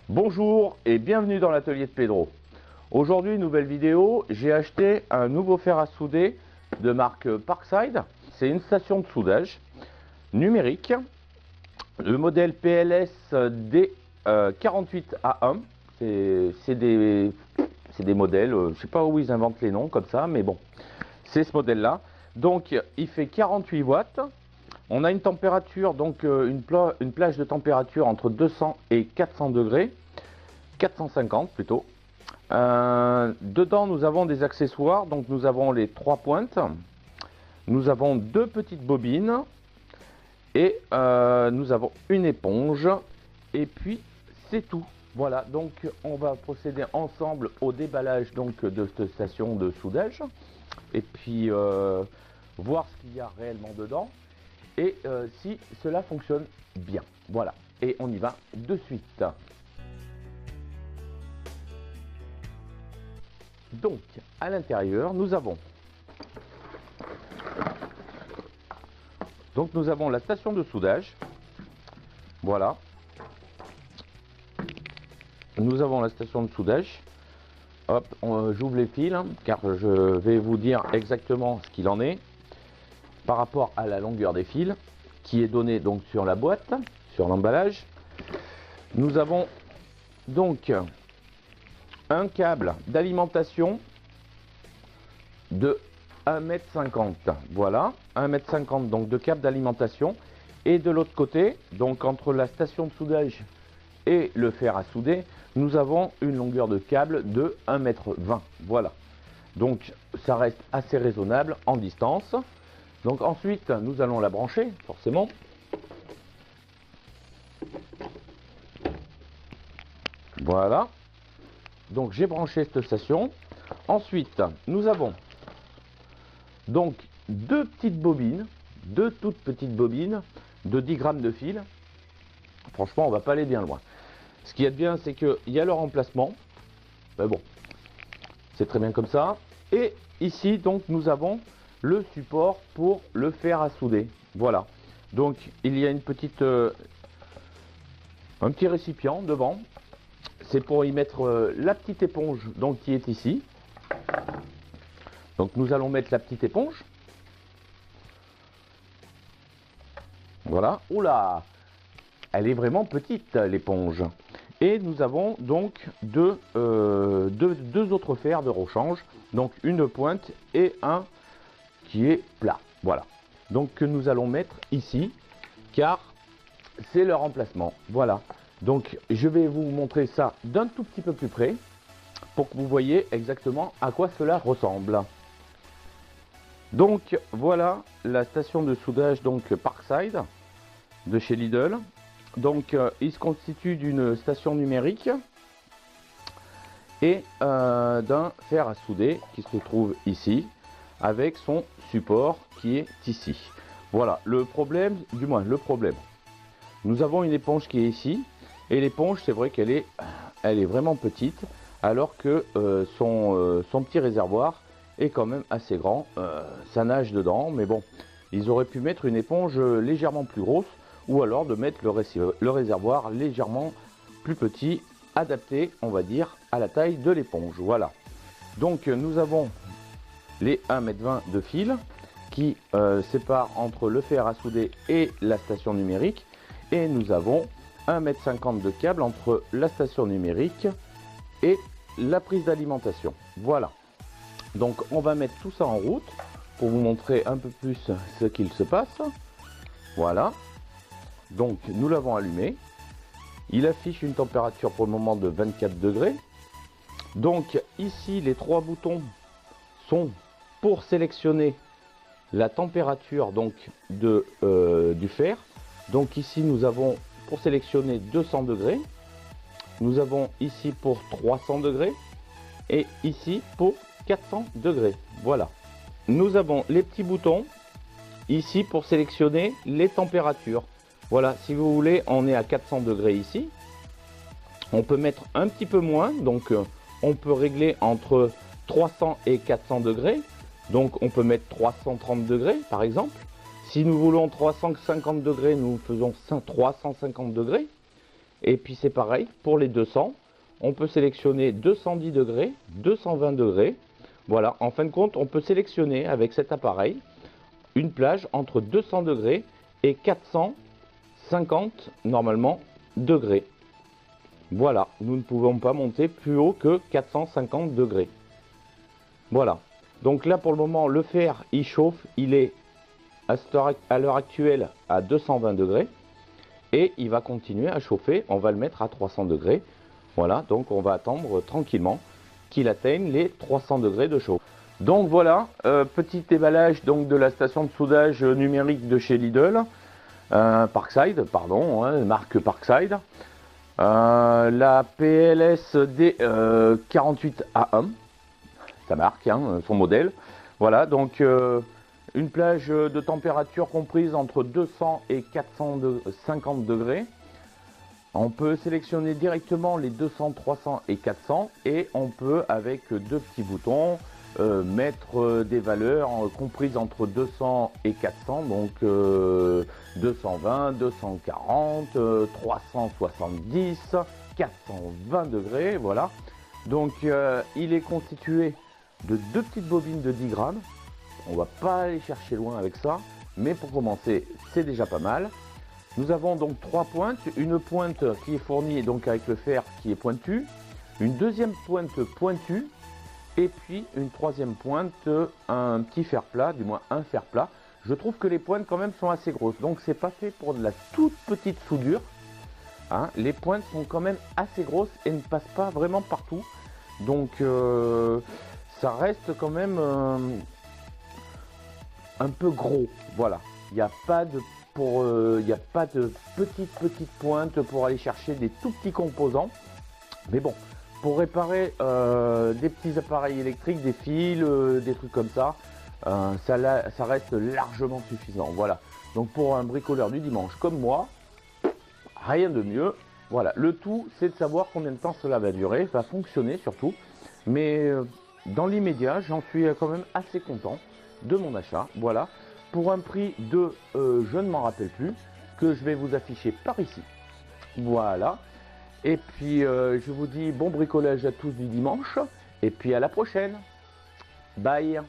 Bonjour et bienvenue dans l'atelier de Pedro. Aujourd'hui, nouvelle vidéo, j'ai acheté un nouveau fer à souder de marque Parkside. C'est une station de soudage numérique, le modèle PLS D48A1. C'est des modèles, je ne sais pas où ils inventent les noms comme ça, mais bon, c'est ce modèle-là. Donc, il fait 48 watts. On a une température, donc une plage de température entre 200 et 400 degrés, 450 plutôt. Dedans, nous avons des accessoires, donc nous avons les 3 pointes, nous avons 2 petites bobines et nous avons une éponge et puis c'est tout. Voilà, donc on va procéder ensemble au déballage donc de cette station de soudage et puis voir ce qu'il y a réellement dedans. Et si cela fonctionne bien. Voilà, et on y va de suite. Donc, à l'intérieur, nous avons la station de soudage. Voilà. Nous avons la station de soudage. Hop, j'ouvre les fils, hein, car je vais vous dire exactement ce qu'il en est par rapport à la longueur des fils qui est donnée donc sur la boîte, sur l'emballage. Nous avons donc un câble d'alimentation de 1,50 m. Voilà, 1,50 m donc de câble d'alimentation. Et de l'autre côté, donc entre la station de soudage et le fer à souder, nous avons une longueur de câble de 1,20 m. Voilà, donc ça reste assez raisonnable en distance. Donc ensuite, nous allons la brancher, forcément. Voilà. Donc j'ai branché cette station. Ensuite, nous avons donc deux toutes petites bobines de 10 grammes de fil. Franchement, on va pas aller bien loin. Ce qui est bien, c'est qu'il y a le remplacement. Mais bon, c'est très bien comme ça. Et ici, donc, nous avons le support pour le fer à souder. Voilà, donc il y a une petite un petit récipient devant, c'est pour y mettre la petite éponge donc qui est ici. Donc nous allons mettre la petite éponge. Voilà, oula, elle est vraiment petite l'éponge. Et nous avons donc deux autres fers de rechange, donc une pointe et un qui est plat. Voilà, donc que nous allons mettre ici car c'est le remplacement. Voilà, donc je vais vous montrer ça d'un tout petit peu plus près pour que vous voyez exactement à quoi cela ressemble. Donc voilà la station de soudage donc Parkside de chez Lidl. Donc il se constitue d'une station numérique et d'un fer à souder qui se trouve ici avec son support qui est ici. Voilà, le problème, nous avons une éponge qui est ici, et l'éponge, c'est vrai qu'elle est vraiment petite, alors que son petit réservoir est quand même assez grand. Ça nage dedans, mais bon, ils auraient pu mettre une éponge légèrement plus grosse, ou alors de mettre le réservoir légèrement plus petit, adapté, on va dire, à la taille de l'éponge. Voilà, donc nous avons les 1,20 m de fil qui séparent entre le fer à souder et la station numérique, et nous avons 1,50 m de câble entre la station numérique et la prise d'alimentation. Voilà, donc on va mettre tout ça en route pour vous montrer un peu plus ce qu'il se passe. Voilà, donc nous l'avons allumé, il affiche une température pour le moment de 24 degrés. Donc ici les 3 boutons sont pour sélectionner la température donc du fer. Donc ici nous avons pour sélectionner 200 degrés, nous avons ici pour 300 degrés et ici pour 400 degrés. Voilà, nous avons les petits boutons ici pour sélectionner les températures. Voilà, si vous voulez, on est à 400 degrés ici, on peut mettre un petit peu moins, donc on peut régler entre 300 et 400 degrés. Donc on peut mettre 330 degrés par exemple. Si nous voulons 350 degrés, nous faisons 350 degrés. Et puis c'est pareil pour les 200. On peut sélectionner 210 degrés, 220 degrés. Voilà, en fin de compte, on peut sélectionner avec cet appareil une plage entre 200 degrés et 450 normalement degrés. Voilà, nous ne pouvons pas monter plus haut que 450 degrés. Voilà, donc là pour le moment le fer il chauffe, il est à l'heure actuelle à 220 degrés et il va continuer à chauffer, on va le mettre à 300 degrés. Voilà, donc on va attendre tranquillement qu'il atteigne les 300 degrés de chauffe. Donc voilà, petit déballage donc de la station de soudage numérique de chez Lidl, Parkside, pardon, hein, marque Parkside. La PLSD 48A1, ça marque hein, son modèle. Voilà, donc une plage de température comprise entre 200 et 450 degrés. On peut sélectionner directement les 200, 300 et 400 et on peut avec deux petits boutons mettre des valeurs comprises entre 200 et 400, donc 220, 240, 370, 420 degrés, voilà. Donc il est constitué de deux petites bobines de 10 grammes. On va pas aller chercher loin avec ça, mais pour commencer, c'est déjà pas mal. Nous avons donc trois pointes, une pointe qui est fournie donc avec le fer qui est pointu, une deuxième pointe pointue, et puis une troisième pointe, un petit fer plat, du moins un fer plat. Je trouve que les pointes quand même sont assez grosses, donc c'est pas fait pour de la toute petite soudure. Hein, les pointes sont quand même assez grosses et ne passent pas vraiment partout. Donc ça reste quand même un peu gros. Voilà, il n'y a pas de petites pointes pour aller chercher des tout petits composants. Mais bon, pour réparer des petits appareils électriques, des fils, des trucs comme ça, ça reste largement suffisant. Voilà. Donc pour un bricoleur du dimanche comme moi, rien de mieux. Voilà. Le tout, c'est de savoir combien de temps cela va durer, va fonctionner surtout. Mais dans l'immédiat, j'en suis quand même assez content de mon achat. Voilà. Pour un prix de, je ne m'en rappelle plus, que je vais vous afficher par ici. Voilà. Et puis je vous dis bon bricolage à tous du dimanche. Et puis à la prochaine. Bye.